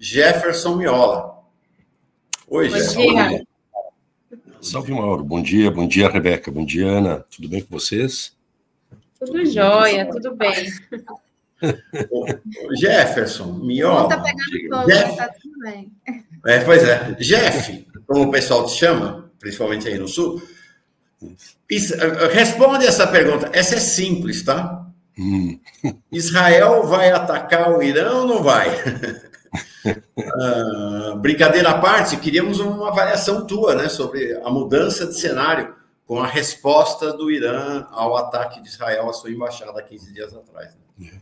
Jefferson Miola. Oi, Jefferson. Salve, Mauro. Bom dia, Rebeca. Bom dia, Ana. Tudo bem com vocês? Tudo jóia, tudo bem. Jefferson Miola. Não tá pegando fogo, mas tá tudo bem. Pois é. Jeff, como o pessoal te chama, principalmente aí no Sul, responde essa pergunta. Essa é simples, tá? Israel vai atacar o Irã ou não vai? Brincadeira à parte, queríamos uma avaliação tua, né, sobre a mudança de cenário com a resposta do Irã ao ataque de Israel à sua embaixada há 15 dias atrás. Né?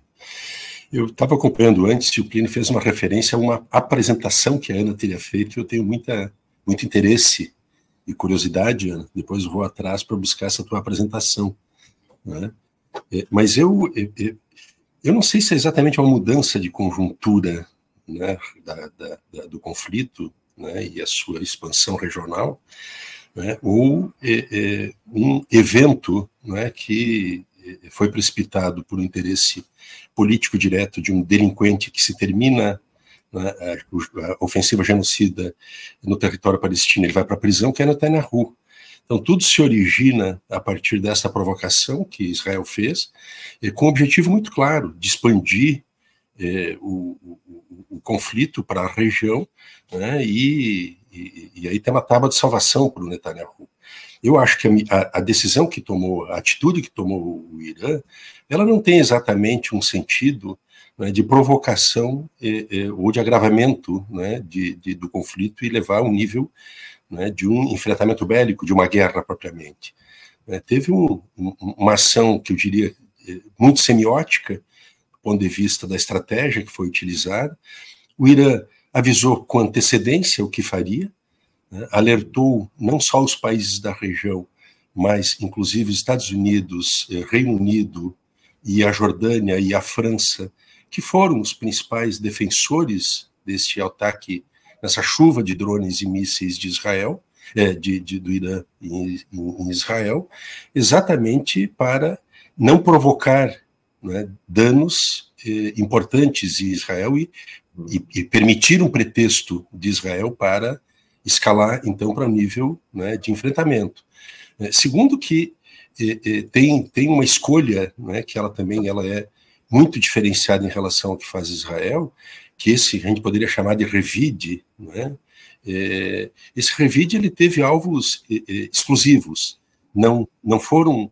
Eu estava acompanhando antes e o Plínio fez uma referência a uma apresentação que a Ana teria feito e eu tenho muito interesse e curiosidade, Ana. Depois eu vou atrás para buscar essa tua apresentação. Né? Mas eu não sei se é exatamente uma mudança de conjuntura, né, do conflito, né, e a sua expansão regional, né, ou um evento, né, que foi precipitado por um interesse político direto de um delinquente que se termina, né, a ofensiva genocida no território palestino, ele vai para a prisão, que é Netanyahu. Então, tudo se origina a partir dessa provocação que Israel fez, com um objetivo muito claro, de expandir o conflito para a região, né, e aí tem uma tábua de salvação para o Netanyahu. Eu acho que a decisão que tomou, a atitude que tomou o Irã, ela não tem exatamente um sentido, né, de provocação ou de agravamento, né, do conflito e levar ao nível, né, de um enfrentamento bélico, de uma guerra propriamente. Teve uma ação que eu diria muito semiótica, do ponto de vista da estratégia que foi utilizada. O Irã avisou com antecedência o que faria, né, alertou não só os países da região, mas inclusive os Estados Unidos, Reino Unido e a Jordânia e a França, que foram os principais defensores deste ataque, nessa chuva de drones e mísseis de Israel, do Irã em Israel, exatamente para não provocar, né, danos importantes em Israel e permitir um pretexto de Israel para escalar, então, para um nível, né, de enfrentamento. Segundo que tem uma escolha, né, que ela é muito diferenciada em relação ao que faz Israel, que esse a gente poderia chamar de revide, né? Esse revide ele teve alvos exclusivos, não foram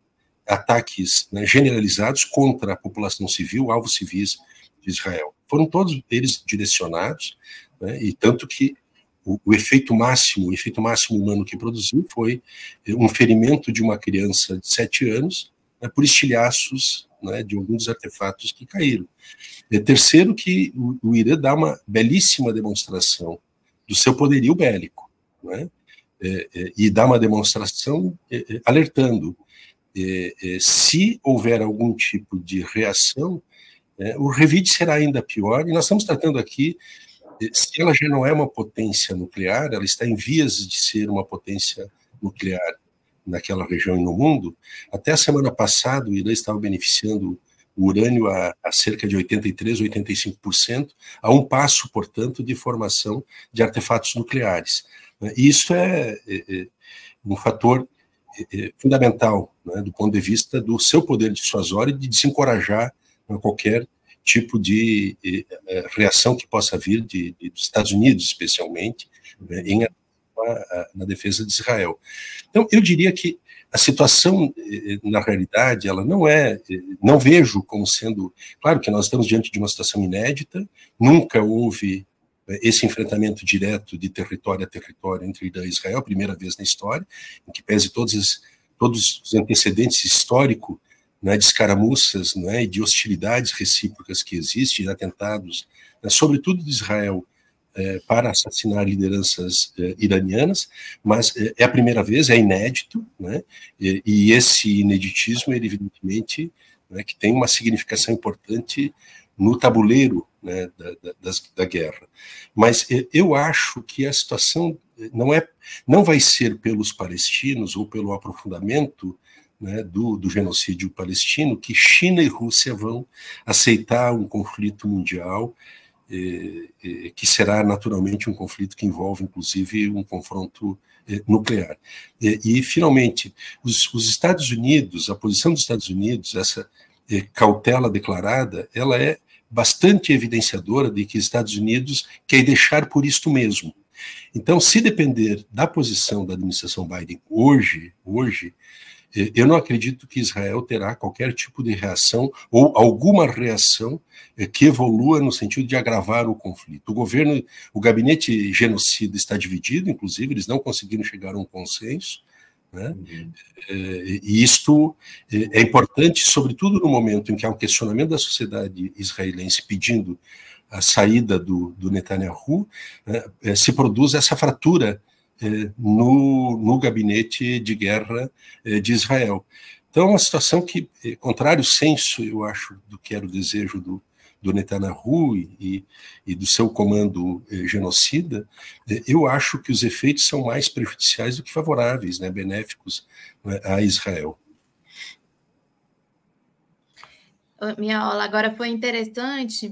ataques, né, generalizados contra a população civil, alvos civis de Israel. Foram todos eles direcionados, né, e tanto que o efeito máximo humano que produziu foi um ferimento de uma criança de 7 anos, né, por estilhaços, né, de alguns dos artefatos que caíram. Terceiro, que o Irã dá uma belíssima demonstração do seu poderio bélico, né, e dá uma demonstração alertando. Se houver algum tipo de reação, o revide será ainda pior, e nós estamos tratando aqui, se ela já não é uma potência nuclear, ela está em vias de ser uma potência nuclear naquela região e no mundo. Até a semana passada, o Irã estava beneficiando o urânio a cerca de 83%, 85%, a um passo, portanto, de formação de artefatos nucleares. E isso é um fator fundamental, né, do ponto de vista do seu poder dissuasório e de desencorajar qualquer tipo de reação que possa vir dos Estados Unidos, especialmente, né, na defesa de Israel. Então, eu diria que a situação, na realidade, ela não vejo como sendo... Claro que nós estamos diante de uma situação inédita, nunca houve esse enfrentamento direto de território a território entre Irã e Israel, primeira vez na história, em que pese todos os antecedentes históricos, né, de escaramuças, né, e de hostilidades recíprocas que existem, de atentados, né, sobretudo de Israel, para assassinar lideranças iranianas, mas é a primeira vez, é inédito, né, e esse ineditismo, ele, evidentemente, né, que tem uma significação importante no tabuleiro, né, da guerra. Mas eu acho que a situação não vai ser pelos palestinos ou pelo aprofundamento, né, do genocídio palestino que China e Rússia vão aceitar um conflito mundial que será naturalmente um conflito que envolve, inclusive, um confronto nuclear. E finalmente, os Estados Unidos, a posição dos Estados Unidos, essa cautela declarada, ela é bastante evidenciadora de que os Estados Unidos quer deixar por isto mesmo. Então, se depender da posição da administração Biden hoje, eu não acredito que Israel terá qualquer tipo de reação ou alguma reação que evolua no sentido de agravar o conflito. O gabinete genocida está dividido, inclusive, eles não conseguiram chegar a um consenso, né? E isto é importante, sobretudo no momento em que há um questionamento da sociedade israelense pedindo a saída do Netanyahu, né? Se produz essa fratura no gabinete de guerra de Israel. Então, é uma situação que, contrário senso, eu acho, do que era o desejo do Netanyahu e do seu comando genocida, eu acho que os efeitos são mais prejudiciais do que favoráveis, né, benéficos, né, a Israel. Minha aula agora foi interessante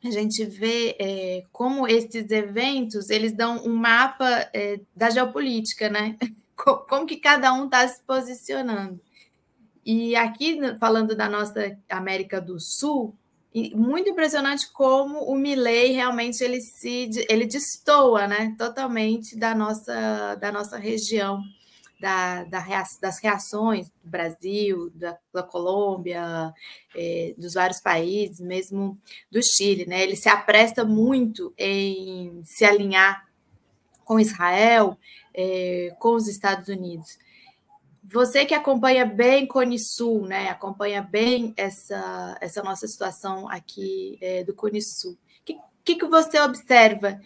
a gente vê como esses eventos eles dão um mapa da geopolítica, né? Como que cada um está se posicionando. E aqui, falando da nossa América do Sul, muito impressionante como o Milei realmente ele destoa, né, totalmente da nossa região, das reações do Brasil, da Colômbia, dos vários países, mesmo do Chile, né? Ele se apresta muito em se alinhar com Israel, com os Estados Unidos. Você que acompanha bem Cone Sul, né? Acompanha bem essa nossa situação aqui do Cone Sul. O que você observa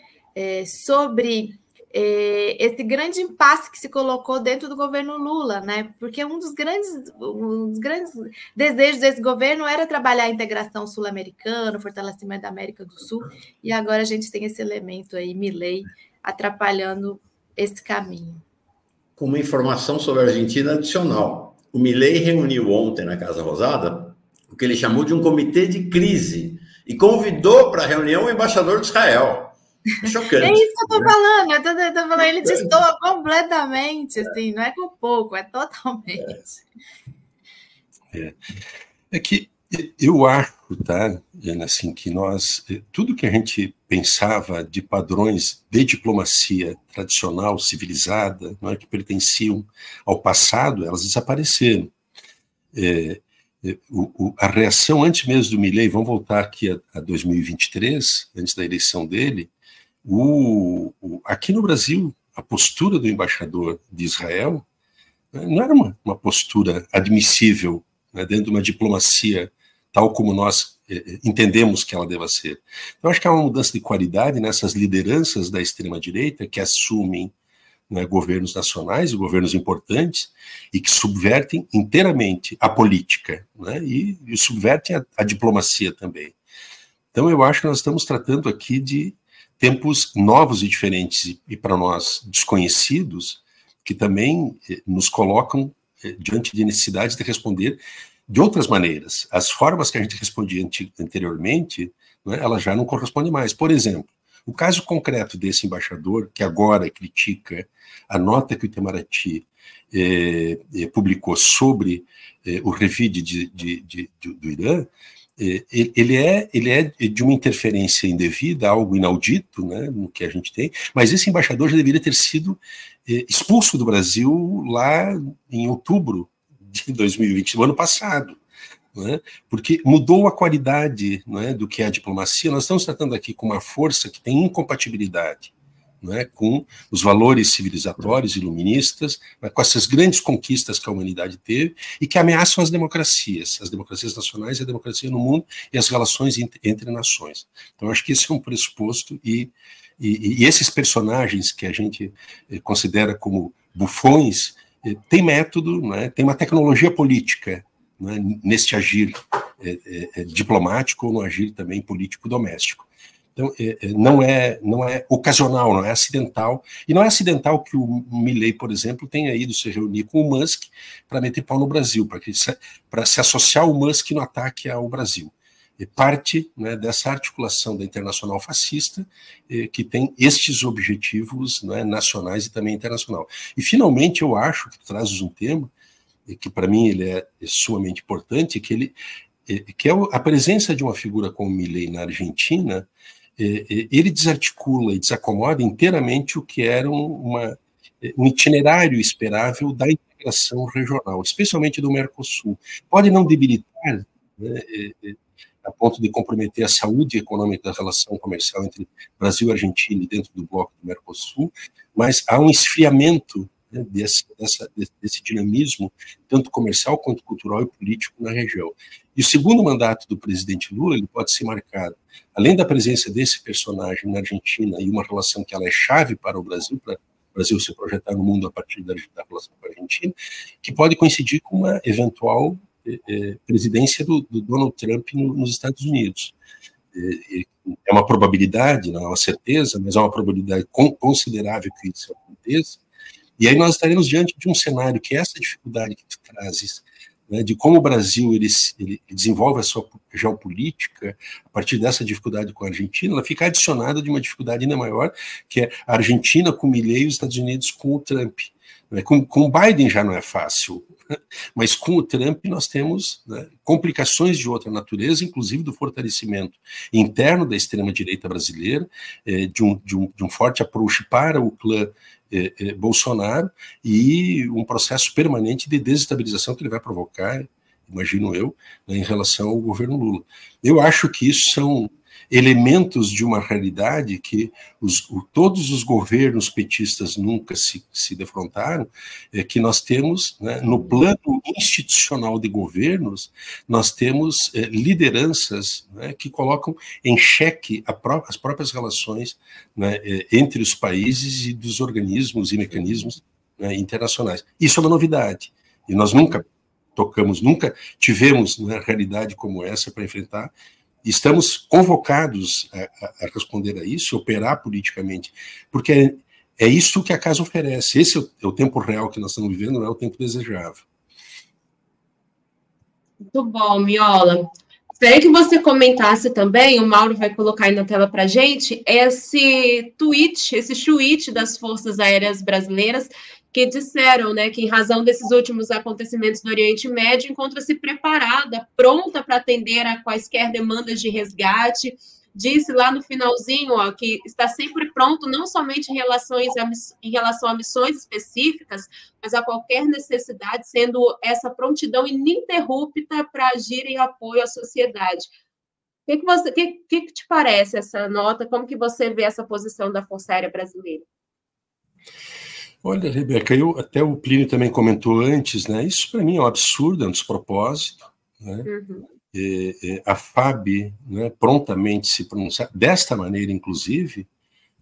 sobre esse grande impasse que se colocou dentro do governo Lula, né? Porque um dos grandes desejos desse governo era trabalhar a integração sul-americana, o fortalecimento da América do Sul, e agora a gente tem esse elemento aí, Milei, atrapalhando esse caminho. Com uma informação sobre a Argentina adicional. O Milei reuniu ontem na Casa Rosada o que ele chamou de um comitê de crise e convidou para a reunião o embaixador de Israel. Chocante. É isso que eu estou falando. Eu tô falando, ele destoa completamente, assim, não é com pouco, é totalmente. É que eu acho, tá, Diana, assim, que tudo que a gente pensava de padrões de diplomacia tradicional, civilizada, não é, que pertenciam ao passado, elas desapareceram. A reação antes mesmo do Milei, vamos voltar aqui a 2023, antes da eleição dele, aqui no Brasil, a postura do embaixador de Israel não era uma postura admissível, né, dentro de uma diplomacia tal como nós entendemos que ela deva ser. Então, acho que há uma mudança de qualidade nessas lideranças da extrema-direita que assumem, né, governos nacionais, governos importantes, e que subvertem inteiramente a política, né, e subvertem a diplomacia também. Então, eu acho que nós estamos tratando aqui de tempos novos e diferentes, e para nós desconhecidos, que também nos colocam diante de necessidades de responder de outras maneiras. As formas que a gente respondia anteriormente, né, elas já não correspondem mais. Por exemplo, o caso concreto desse embaixador, que agora critica a nota que o Itamaraty publicou sobre o revide do Irã, ele é de uma interferência indevida, algo inaudito, né, no que a gente tem, mas esse embaixador já deveria ter sido expulso do Brasil lá em outubro de 2020, do ano passado, né, porque mudou a qualidade, né, do que é a diplomacia. Nós estamos tratando aqui com uma força que tem incompatibilidade, né, com os valores civilizatórios iluministas, né, com essas grandes conquistas que a humanidade teve e que ameaçam as democracias nacionais, a democracia no mundo e as relações entre nações. Então, acho que esse é um pressuposto e esses personagens que a gente considera como bufões tem método, né, tem uma tecnologia política, né, neste agir diplomático ou no agir também político doméstico. Então, não é ocasional, não é acidental, e não é acidental que o Milei, por exemplo, tenha ido se reunir com o Musk para meter pau no Brasil, para se associar ao Musk no ataque ao Brasil. parte, né, dessa articulação da Internacional Fascista, que tem estes objetivos, né, nacionais e também internacional. E, finalmente, eu acho que tu trazes um tema que, para mim, ele é sumamente importante, que é a presença de uma figura como Milei na Argentina. Ele desarticula e desacomoda inteiramente o que era um itinerário esperável da integração regional, especialmente do Mercosul. Pode não debilitar, né, a ponto de comprometer a saúde econômica da relação comercial entre Brasil e Argentina e dentro do bloco do Mercosul, mas há um esfriamento, né, desse dinamismo, tanto comercial quanto cultural e político na região. E o segundo mandato do presidente Lula, ele pode ser marcado, além da presença desse personagem na Argentina e uma relação que ela é chave para o Brasil se projetar no mundo a partir da relação com a Argentina, que pode coincidir com uma eventual presidência do Donald Trump nos Estados Unidos. É uma probabilidade, não é uma certeza, mas é uma probabilidade considerável que isso aconteça. E aí nós estaremos diante de um cenário que essa dificuldade que tu trazes, né, de como o Brasil ele desenvolve a sua geopolítica a partir dessa dificuldade com a Argentina, ela fica adicionada de uma dificuldade ainda maior, que é a Argentina com o Milei e os Estados Unidos com o Trump. Com o Biden já não é fácil, mas com o Trump nós temos, né, complicações de outra natureza, inclusive do fortalecimento interno da extrema-direita brasileira, de um forte approach para o clã Bolsonaro, e um processo permanente de desestabilização que ele vai provocar, imagino eu, né, em relação ao governo Lula. Eu acho que isso são elementos de uma realidade que todos os governos petistas nunca se defrontaram, que nós temos, né, no plano institucional de governos, nós temos lideranças, né, que colocam em xeque as próprias relações, né, entre os países e dos organismos e mecanismos, né, internacionais. Isso é uma novidade, e nós nunca tivemos uma realidade como essa para enfrentar. Estamos convocados a responder a isso, operar politicamente, porque é isso que a casa oferece. Esse é o tempo real que nós estamos vivendo, não é o tempo desejável. Muito bom, Miola. Gostaria que você comentasse também, o Mauro vai colocar aí na tela para a gente, esse tweet das Forças Aéreas Brasileiras, que disseram, né, que em razão desses últimos acontecimentos do Oriente Médio, encontra-se preparada, pronta para atender a quaisquer demandas de resgate. Disse lá no finalzinho, ó, que está sempre pronto, não somente em relação a missões específicas, mas a qualquer necessidade, sendo essa prontidão ininterrupta para agir em apoio à sociedade. O que te parece essa nota? Como que você vê essa posição da Força Aérea Brasileira? Olha, Rebeca, até o Plínio também comentou antes, né? Isso para mim é um absurdo, é um despropósito, né? Uhum. A FAB, né, prontamente se pronunciar desta maneira, inclusive,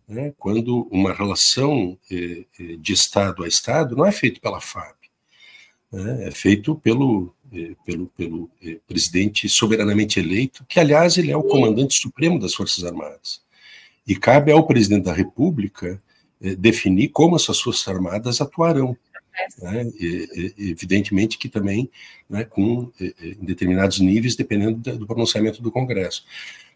né, quando uma relação de Estado a Estado não é feito pela FAB, né, é feito pelo presidente soberanamente eleito, que, aliás, ele é o comandante supremo das Forças Armadas. E cabe ao presidente da República definir como essas Forças Armadas atuarão. Né? Evidentemente que também, né, em determinados níveis, dependendo do pronunciamento do Congresso.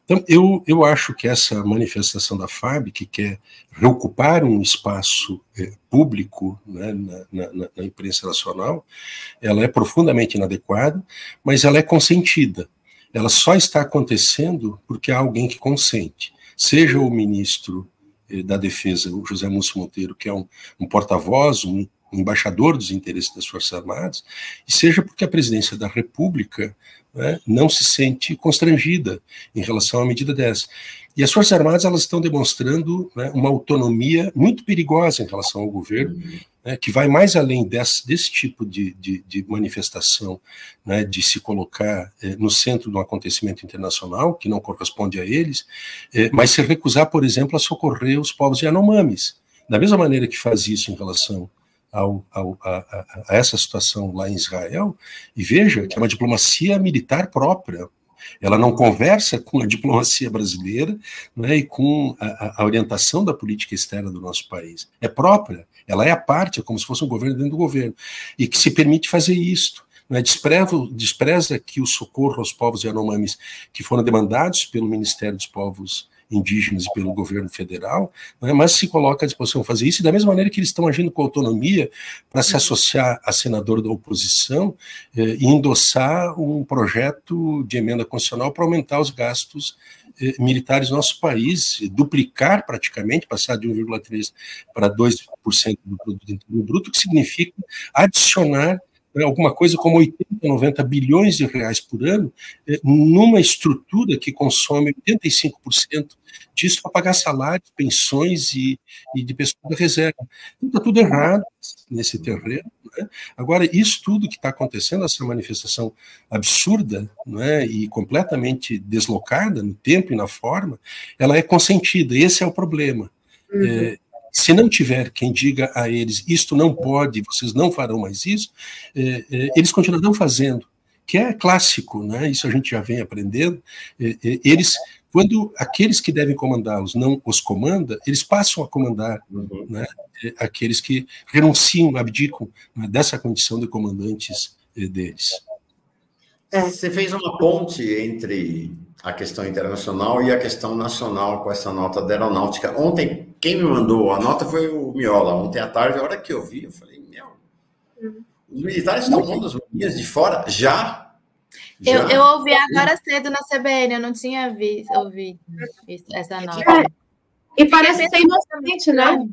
Então, eu acho que essa manifestação da FAB, que quer reocupar um espaço público, né, na imprensa nacional, ela é profundamente inadequada, mas ela é consentida. Ela só está acontecendo porque há alguém que consente, seja o ministro da Defesa, o José Múcio Monteiro, que é um porta-voz, um embaixador dos interesses das Forças Armadas, e seja porque a presidência da República, né, não se sente constrangida em relação à medida dessa. E as Forças Armadas, elas estão demonstrando, né, uma autonomia muito perigosa em relação ao governo, né, que vai mais além desse tipo de manifestação, né, de se colocar no centro de um acontecimento internacional, que não corresponde a eles, mas se recusar, por exemplo, a socorrer os povos Yanomamis, da mesma maneira que faz isso em relação a essa situação lá em Israel. E veja que é uma diplomacia militar própria. Ela não conversa com a diplomacia brasileira, né, e com a orientação da política externa do nosso país. É própria, ela é a parte, é como se fosse um governo dentro do governo, e que se permite fazer isto. né, despreza que o socorro aos povos Yanomamis que foram demandados pelo Ministério dos Povos Indígenas e pelo governo federal, né, mas se coloca à disposição de fazer isso, e da mesma maneira que eles estão agindo com autonomia para se associar a senador da oposição e endossar um projeto de emenda constitucional para aumentar os gastos militares no nosso país, duplicar praticamente, passar de 1,3% para 2% do produto interno bruto, que significa adicionar alguma coisa como 80, 90 bilhões de reais por ano, numa estrutura que consome 85% disso para pagar salários, pensões e de pessoas da reserva. Então, está tudo errado nesse terreno. Né? Agora, isso tudo que está acontecendo, essa manifestação absurda, né, e completamente deslocada no tempo e na forma, ela é consentida. Esse é o problema. Se não tiver quem diga a eles, isto não pode, vocês não farão mais isso, eles continuarão fazendo, que é clássico, né? Isso a gente já vem aprendendo. Eles, quando aqueles que devem comandá-los não os comanda, eles passam a comandar, né, aqueles que renunciam, abdicam, né, dessa condição de comandantes deles. Você fez uma ponte entre a questão internacional e a questão nacional com essa nota da aeronáutica. Ontem, quem me mandou a nota foi o Miola. Ontem à tarde, a hora que eu vi, eu falei, os militares estão pondo as manguinhas de fora já? Eu ouvi agora cedo na CBN, eu não tinha ouvido essa nota. E parece ser inocente, né?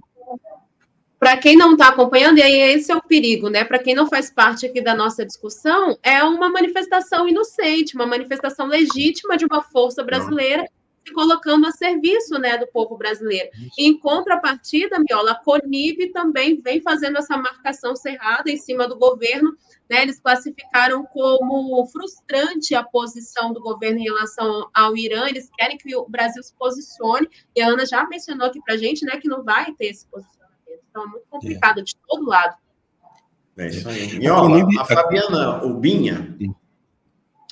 Para quem não está acompanhando, e aí esse é o perigo, né? Para quem não faz parte aqui da nossa discussão, é uma manifestação inocente, uma manifestação legítima de uma força brasileira se colocando a serviço, né, do povo brasileiro. E, em contrapartida, Miola, a CONIB também vem fazendo essa marcação cerrada em cima do governo, né? Eles classificaram como frustrante a posição do governo em relação ao Irã, eles querem que o Brasil se posicione, e a Ana já mencionou aqui para a gente, né, que não vai ter esse posicionamento. Então, é muito complicado de todo lado. É isso aí. Miola, a Fabiana Ubinha,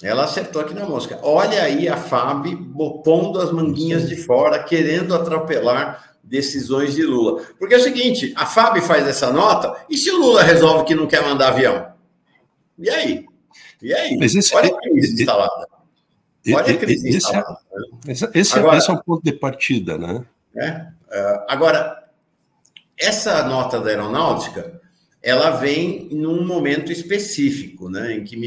ela acertou aqui na mosca. Olha aí a FAB pondo as manguinhas de fora, querendo atropelar decisões de Lula. Porque é o seguinte, a FAB faz essa nota, e se o Lula resolve que não quer mandar avião? E aí? E aí? Olha a crise instalada. Olha a crise instalada. Esse é um ponto de partida, né? Agora, essa nota da aeronáutica, ela vem num momento específico, né, em que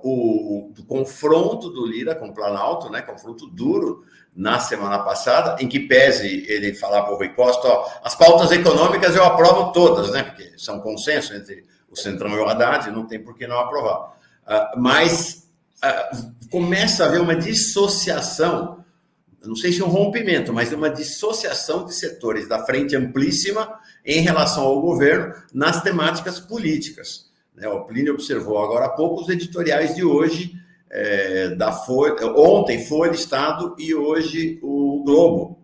o confronto do Lira com o Planalto, né, confronto duro na semana passada, em que pese ele falar para o Rui Costa, ó, as pautas econômicas eu aprovo todas, né, porque são consenso entre o Centrão e o Haddad, não tem por que não aprovar. Mas começa a haver uma dissociação, não sei se um rompimento, mas uma dissociação de setores da frente amplíssima em relação ao governo nas temáticas políticas. O Plínio observou agora há pouco os editoriais de hoje, da Folha, ontem Folha, Estado e hoje o Globo.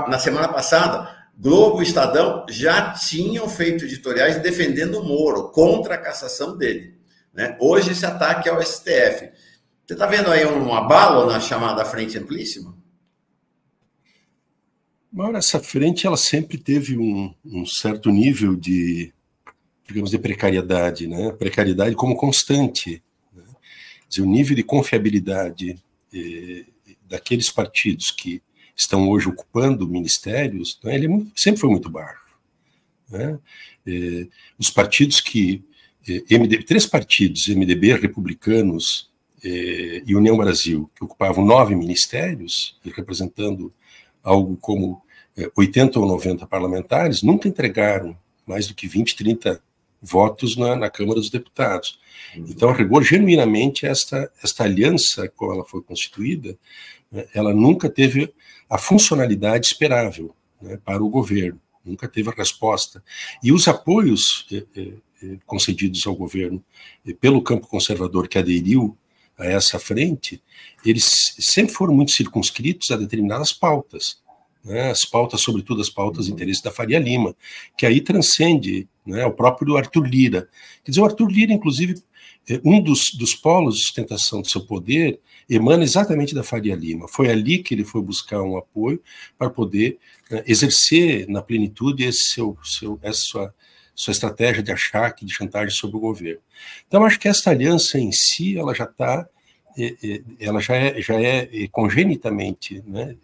Na semana passada, Globo e Estadão já tinham feito editoriais defendendo o Moro, contra a cassação dele. Hoje esse ataque ao STF. Você está vendo aí um abalo na chamada frente amplíssima? Mauro, essa frente ela sempre teve um certo nível de, digamos, de precariedade, né? Precariedade como constante. Né? Quer dizer, o nível de confiabilidade daqueles partidos que estão hoje ocupando ministérios, né, ele sempre foi muito baixo. Né? Os partidos que... três partidos, MDB, Republicanos e União Brasil, que ocupavam 9 ministérios, e representando algo como 80 ou 90 parlamentares, nunca entregaram mais do que 20, 30 votos na Câmara dos Deputados. Então, a rigor, genuinamente, esta aliança, como ela foi constituída, ela nunca teve a funcionalidade esperável, né, para o governo, nunca teve a resposta. E os apoios concedidos ao governo pelo campo conservador que aderiu a essa frente, eles sempre foram muito circunscritos a determinadas pautas, né, as pautas, sobretudo as pautas de interesse da Faria Lima, que aí transcende, né, o próprio Arthur Lira. Quer dizer, o Arthur Lira, inclusive, um dos polos de sustentação do seu poder emana exatamente da Faria Lima. Foi ali que ele foi buscar um apoio para poder exercer na plenitude essa sua estratégia de achaque, de chantagem sobre o governo. Então, acho que essa aliança em si, ela já é congenitamente, né,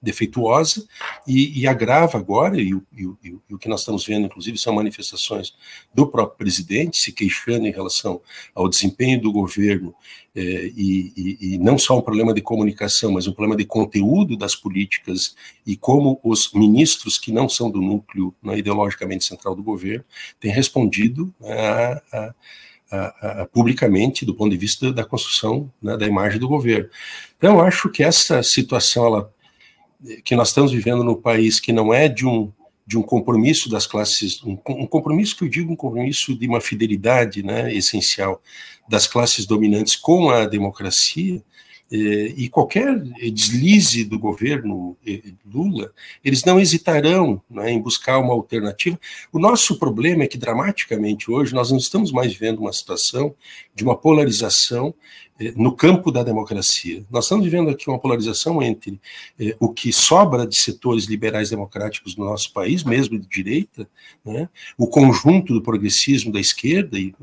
defeituosa e agrava agora, e o que nós estamos vendo, inclusive, são manifestações do próprio presidente se queixando em relação ao desempenho do governo, e não só um problema de comunicação, mas um problema de conteúdo das políticas e como os ministros que não são do núcleo, né, ideologicamente central do governo têm respondido publicamente do ponto de vista da construção, né, da imagem do governo. Então, eu acho que essa situação que nós estamos vivendo no país, que não é de um compromisso das classes, um compromisso que eu digo, um compromisso de uma fidelidade, né, essencial das classes dominantes com a democracia, e qualquer deslize do governo Lula, eles não hesitarão, né, em buscar uma alternativa. O nosso problema é que, dramaticamente, hoje, nós não estamos mais vivendo uma situação de uma polarização no campo da democracia. Nós estamos vivendo aqui uma polarização entre o que sobra de setores liberais democráticos no nosso país, mesmo de direita, né, o conjunto do progressismo da esquerda e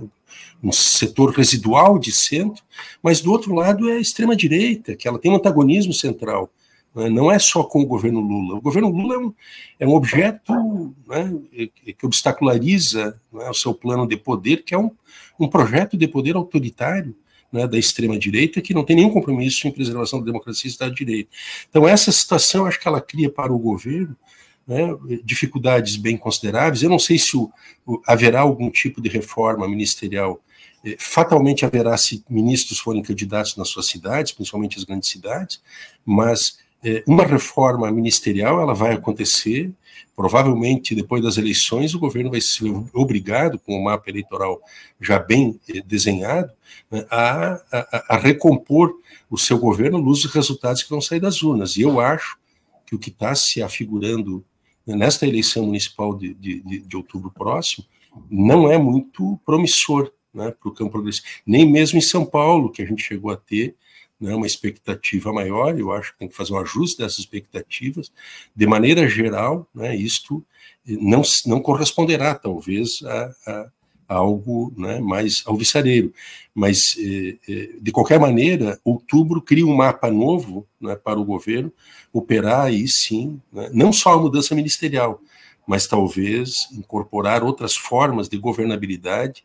um setor residual de centro, mas do outro lado é a extrema-direita, que ela tem um antagonismo central, né? Não é só com o governo Lula. O governo Lula é um objeto, né, que obstaculariza, né, o seu plano de poder, que é um projeto de poder autoritário, né, da extrema-direita, que não tem nenhum compromisso em preservação da democracia e Estado de Direito. Então, essa situação, acho que ela cria para o governo, né, dificuldades bem consideráveis. Eu não sei se haverá algum tipo de reforma ministerial. Fatalmente haverá se ministros forem candidatos nas suas cidades, principalmente as grandes cidades, mas uma reforma ministerial ela vai acontecer, provavelmente depois das eleições o governo vai ser obrigado, com o mapa eleitoral já bem desenhado, né, a recompor o seu governo à luz dos resultados que vão sair das urnas. E eu acho que o que está se afigurando nesta eleição municipal de outubro próximo não é muito promissor, né, para o campo progressista. Nem mesmo em São Paulo, que a gente chegou a ter, né, uma expectativa maior. Eu acho que tem que fazer um ajuste dessas expectativas. De maneira geral, né, isto não corresponderá, talvez, a algo, né, mais alvissareiro. Mas, de qualquer maneira, outubro cria um mapa novo, né, para o governo operar aí, sim, né, não só a mudança ministerial, mas talvez incorporar outras formas de governabilidade,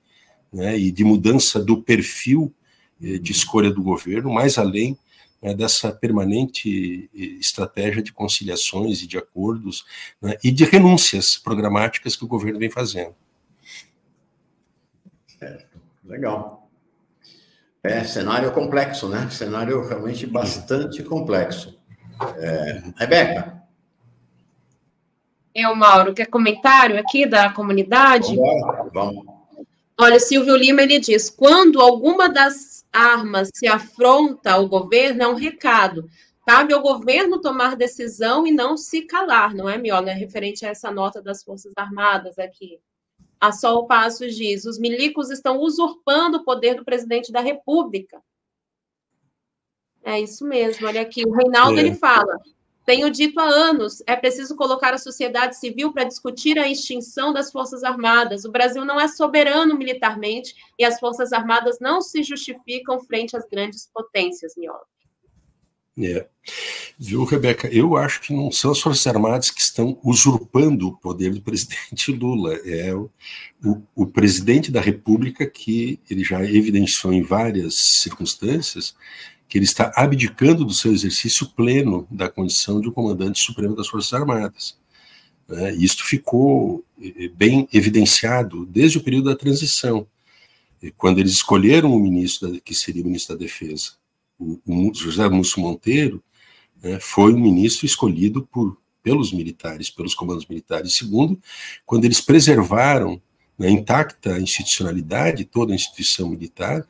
né, e de mudança do perfil de escolha do governo, mais além, né, dessa permanente estratégia de conciliações e de acordos, né, e de renúncias programáticas que o governo vem fazendo. Legal. Cenário complexo, né? Cenário realmente bastante complexo. Rebeca? Mauro, quer comentário aqui da comunidade? Vamos. Olha, o Silvio Lima, ele diz, quando alguma das armas se afronta ao governo, é um recado. Cabe ao governo tomar decisão e não se calar, não é, Miola? É referente a essa nota das Forças Armadas aqui. A Sol Passos diz, os milicos estão usurpando o poder do presidente da República. É isso mesmo, olha aqui. O Reinaldo, ele fala, tenho dito há anos, é preciso colocar a sociedade civil para discutir a extinção das Forças Armadas. O Brasil não é soberano militarmente e as Forças Armadas não se justificam frente às grandes potências, Miola. Viu, Rebeca? Eu acho que não são as Forças Armadas que estão usurpando o poder do presidente Lula. É o presidente da República que ele já evidenciou em várias circunstâncias que ele está abdicando do seu exercício pleno da condição de um comandante supremo das Forças Armadas. Isto ficou bem evidenciado desde o período da transição, quando eles escolheram o ministro, que seria o ministro da Defesa. O José Múcio Monteiro, né, foi um ministro escolhido pelos militares, pelos comandos militares. Segundo, quando eles preservaram, né, intacta a institucionalidade, toda a instituição militar,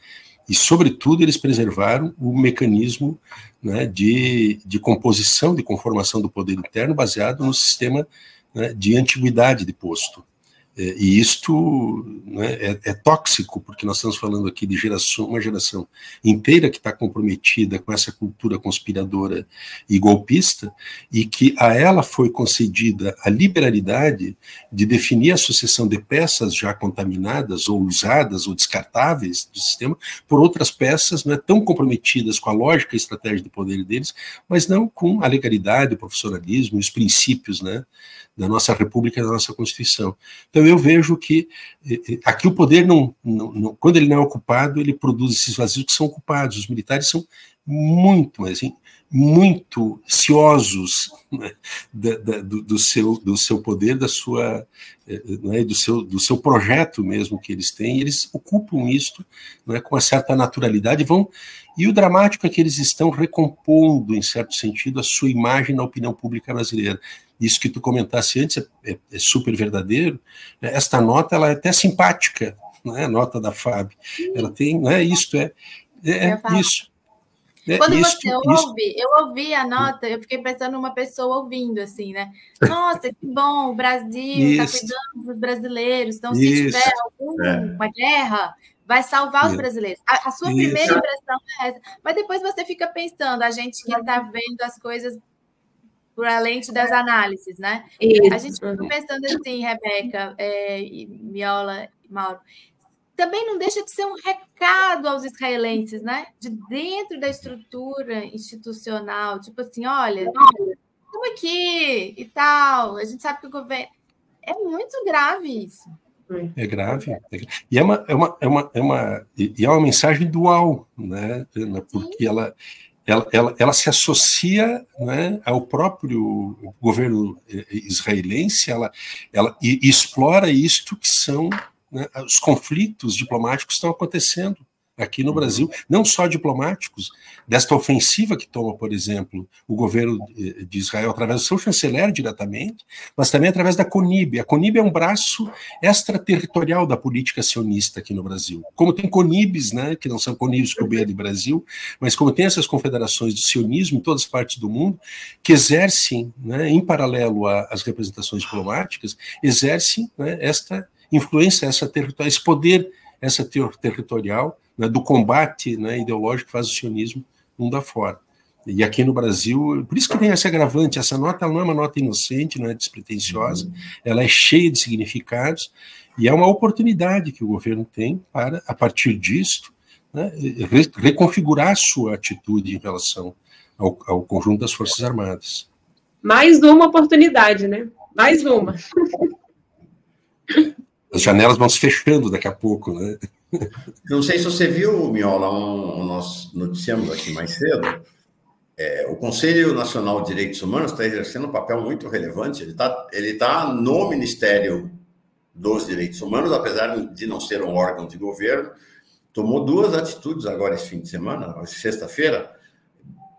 e, sobretudo, eles preservaram o mecanismo, né, de composição, de conformação do poder interno baseado no sistema, né, de antiguidade de posto. E isto, né, é tóxico, porque nós estamos falando aqui de uma geração inteira que está comprometida com essa cultura conspiradora e golpista, e que a ela foi concedida a liberalidade de definir a sucessão de peças já contaminadas, ou usadas, ou descartáveis do sistema, por outras peças, né, tão comprometidas com a lógica e estratégia de poder deles, mas não com a legalidade, o profissionalismo, os princípios, né, da nossa República e da nossa Constituição. Então eu vejo que aqui o poder, quando ele não é ocupado, ele produz esses vazios que são ocupados. Os militares são muito, mas assim, muito ciosos, né, do seu poder, da sua, né, do seu projeto mesmo que eles têm, e eles ocupam isto, né, com uma certa naturalidade, e o dramático é que eles estão recompondo, em certo sentido, a sua imagem na opinião pública brasileira. Isso que tu comentasse antes é super verdadeiro. Esta nota, ela é até simpática, né, a nota da FAB. Ela tem, né, isto isso. Quando você ouve, eu ouvi a nota, eu fiquei pensando numa pessoa ouvindo, assim, né? Nossa, que bom, o Brasil está cuidando dos brasileiros, então se tiver alguma guerra, vai salvar os brasileiros. A sua primeira impressão é essa, mas depois você fica pensando, a gente que está vendo as coisas por além das análises, né? Isso. A gente fica pensando assim, Rebeca, Miola e Mauro, também não deixa de ser um recado aos israelenses, né? De dentro da estrutura institucional, tipo assim, olha, estamos aqui e tal, a gente sabe que o governo... É muito grave isso. É grave. E é uma mensagem dual, né? Porque ela se associa, né, ao próprio governo israelense, ela explora isto que são, né, os conflitos diplomáticos que estão acontecendo aqui no Brasil, não só diplomáticos, desta ofensiva que toma, por exemplo, o governo de Israel através do seu chanceler diretamente, mas também através da CONIB. A CONIB é um braço extraterritorial da política sionista aqui no Brasil. Como tem CONIBs, né, que não são CONIBs que o B é do Brasil, mas como tem essas confederações do sionismo em todas as partes do mundo, que exercem, né, em paralelo às representações diplomáticas, exercem, né, esta influência, esse poder territorial, né, do combate, né, ideológico que faz o sionismo mundo afora. E aqui no Brasil, por isso que tem essa agravante, essa nota não é uma nota inocente, não é despretensiosa, ela é cheia de significados, e é uma oportunidade que o governo tem para, a partir disto, né, reconfigurar a sua atitude em relação ao conjunto das Forças Armadas. Mais uma oportunidade, né? Mais uma. As janelas vão se fechando daqui a pouco, né? Não sei se você viu, Miola, nós noticiamos aqui mais cedo, o Conselho Nacional de Direitos Humanos está exercendo um papel muito relevante, ele tá no Ministério dos Direitos Humanos, apesar de não ser um órgão de governo, tomou 2 atitudes agora esse fim de semana, sexta-feira,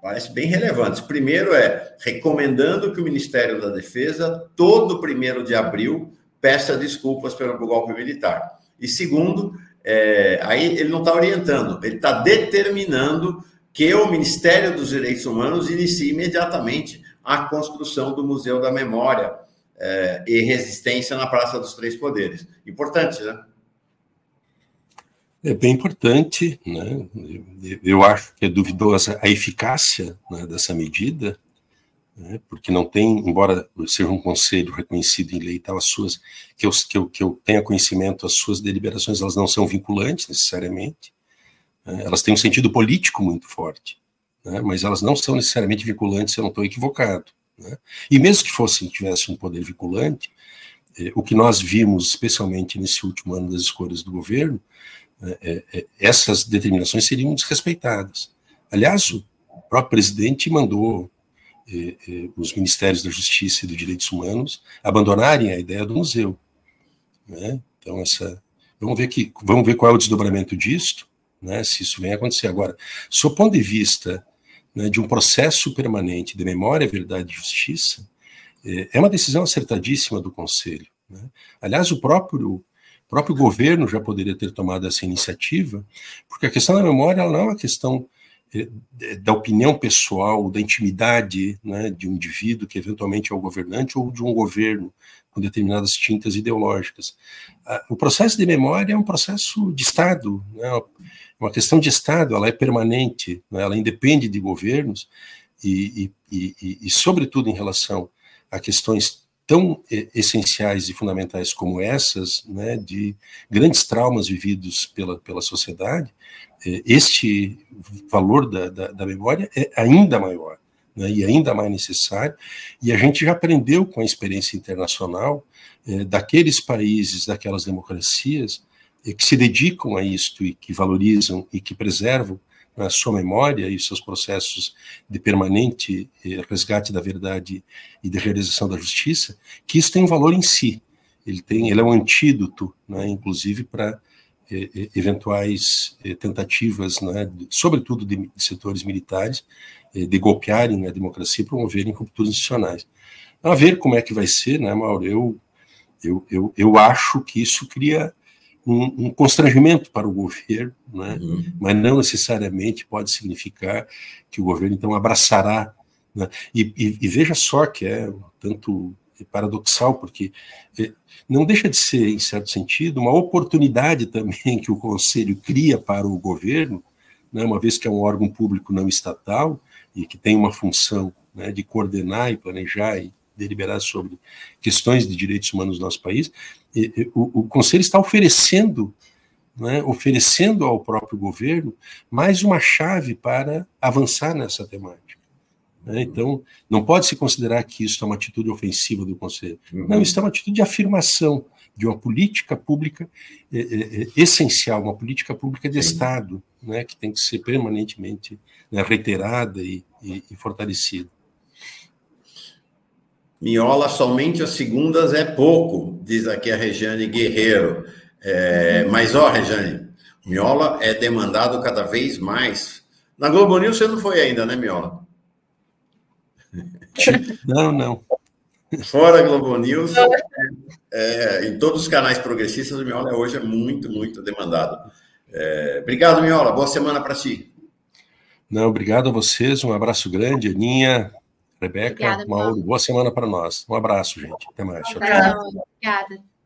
parece bem relevantes. Primeiro recomendando que o Ministério da Defesa, todo 1º de abril, peça desculpas pelo golpe militar. E segundo, aí ele não está orientando, ele está determinando que o Ministério dos Direitos Humanos inicie imediatamente a construção do Museu da Memória e Resistência na Praça dos Três Poderes. Importante, né? É bem importante, né? Eu acho que é duvidosa a eficácia, né, dessa medida, né, porque não tem, embora seja um conselho reconhecido em lei e tal, que eu tenha conhecimento, as suas deliberações, elas não são vinculantes necessariamente, né, elas têm um sentido político muito forte, né, mas elas não são necessariamente vinculantes, se eu não estou equivocado, né, e mesmo que tivesse um poder vinculante, o que nós vimos, especialmente nesse último ano das escolhas do governo, essas determinações seriam desrespeitadas. Aliás, o próprio presidente mandou os Ministérios da Justiça e dos Direitos Humanos abandonarem a ideia do museu, né? Então, vamos ver qual é o desdobramento disto, né, se isso vem a acontecer. Agora, sob o ponto de vista, né, de um processo permanente de memória, verdade e justiça, é uma decisão acertadíssima do Conselho, né? Aliás, o próprio governo já poderia ter tomado essa iniciativa, porque a questão da memória ela não é uma questão da opinião pessoal, da intimidade, né, de um indivíduo que eventualmente é o governante ou de um governo com determinadas tintas ideológicas. O processo de memória é um processo de Estado, né, uma questão de Estado, ela é permanente, né, ela independe de governos e, sobretudo, em relação a questões tão essenciais e fundamentais como essas, né, de grandes traumas vividos pela sociedade, este valor da memória é ainda maior, né, e ainda mais necessário, e a gente já aprendeu com a experiência internacional daqueles países, daquelas democracias que se dedicam a isto e que valorizam e que preservam a sua memória e seus processos de permanente resgate da verdade e de realização da justiça, que isso tem um valor em si. Ele é um antídoto, né, inclusive para eventuais tentativas, né, sobretudo de setores militares, de golpearem a democracia e promoverem rupturas institucionais. A ver como é que vai ser, né, Mauro? Eu acho que isso cria um constrangimento para o governo, né? Mas não necessariamente pode significar que o governo, então, abraçará. Né? E veja só que é um tanto paradoxal, porque não deixa de ser, em certo sentido, uma oportunidade também que o Conselho cria para o governo, né, uma vez que é um órgão público não estatal e que tem uma função, né, de coordenar e planejar e deliberar sobre questões de direitos humanos no nosso país, o Conselho está oferecendo, né, oferecendo ao próprio governo mais uma chave para avançar nessa temática. Né? Então, não pode se considerar que isso é uma atitude ofensiva do Conselho. Não, isso é uma atitude de afirmação de uma política pública essencial, uma política pública de Estado, né, que tem que ser permanentemente, né, reiterada e fortalecida. Miola somente às segundas é pouco, diz aqui a Regiane Guerreiro. Mas, Regiane, Miola é demandado cada vez mais. Na Globo News você não foi ainda, né, Miola? Não. Fora Globo News, em todos os canais progressistas, o Miola hoje é muito, muito demandado. Obrigado, Miola. Boa semana para ti. Não, obrigado a vocês. Um abraço grande, Aninha, Rebeca, Obrigada, Mauro. Boa semana para nós. Um abraço, gente. Até mais. Tchau, tchau. Obrigada.